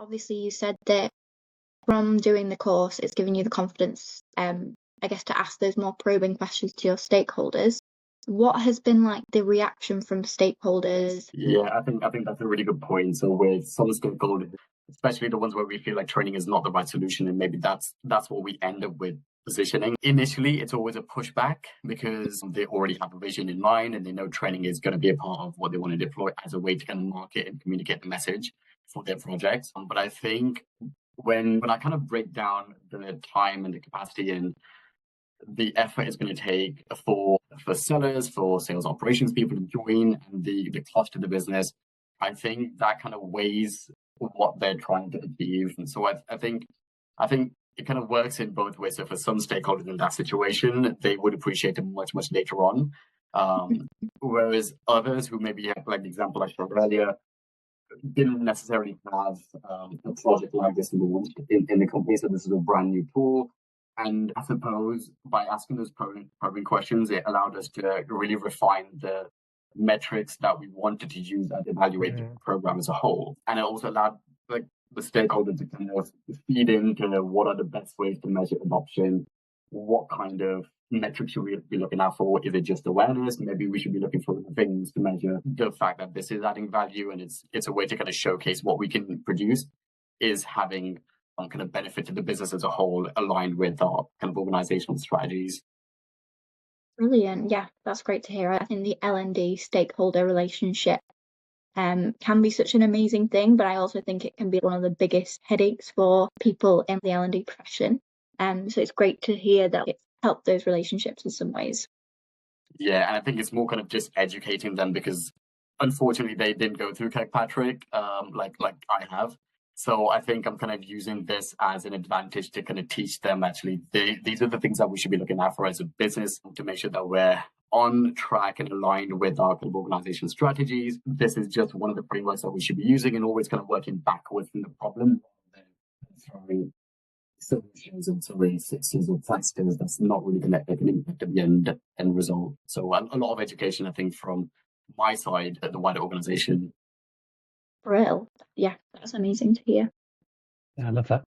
Obviously, you said that from doing the course, it's given you the confidence, I guess, to ask those more probing questions to your stakeholders. What has been like the reaction from stakeholders? Yeah, I think that's a really good point. So with some stakeholders, especially the ones where we feel like training is not the right solution, and maybe that's what we end up with positioning. Initially, it's always a pushback because they already have a vision in mind and they know training is going to be a part of what they want to deploy as a way to kind of market and communicate the message for their projects. But I think when I kind of break down the time and the capacity and the effort it's going to take for sellers, for sales operations people to join, and the cost to the business, I think that kind of weighs what they're trying to achieve. And so I think it kind of works in both ways. So for some stakeholders in that situation, they would appreciate it much, much later on. Whereas others who maybe have, like the example I showed earlier, didn't necessarily have a project like this launched in the company. So this is a brand new tool. And I suppose by asking those probing questions, it allowed us to really refine the metrics that we wanted to use and evaluate the program as a whole. And it also allowed like the stakeholders to kind of feed into what are the best ways to measure adoption, what kind of metrics should we be looking out for? Is it just awareness? Maybe we should be looking for things to measure the fact that this is adding value, and it's a way to kind of showcase what we can produce is having kind of benefit to the business as a whole aligned with our kind of organizational strategies. Brilliant. Yeah, that's great to hear. I think the L&D stakeholder relationship can be such an amazing thing, but I also think it can be one of the biggest headaches for people in the L&D profession. So it's great to hear that it's helped those relationships in some ways. Yeah, and I think it's more kind of just educating them because unfortunately they didn't go through Kirkpatrick like I have. So I think I'm kind of using this as an advantage to kind of teach them actually these are the things that we should be looking out for as a business to make sure that we're on track and aligned with our kind of organization strategies. This is just one of the frameworks that we should be using and always kind of working backwards from the problem rather than throwing solutions and throwing fixes or plasters that's not really going to make an impact at the end result. So a lot of education, I think, from my side at the wider organization. Brill. Yeah, that's amazing to hear. Yeah, I love that.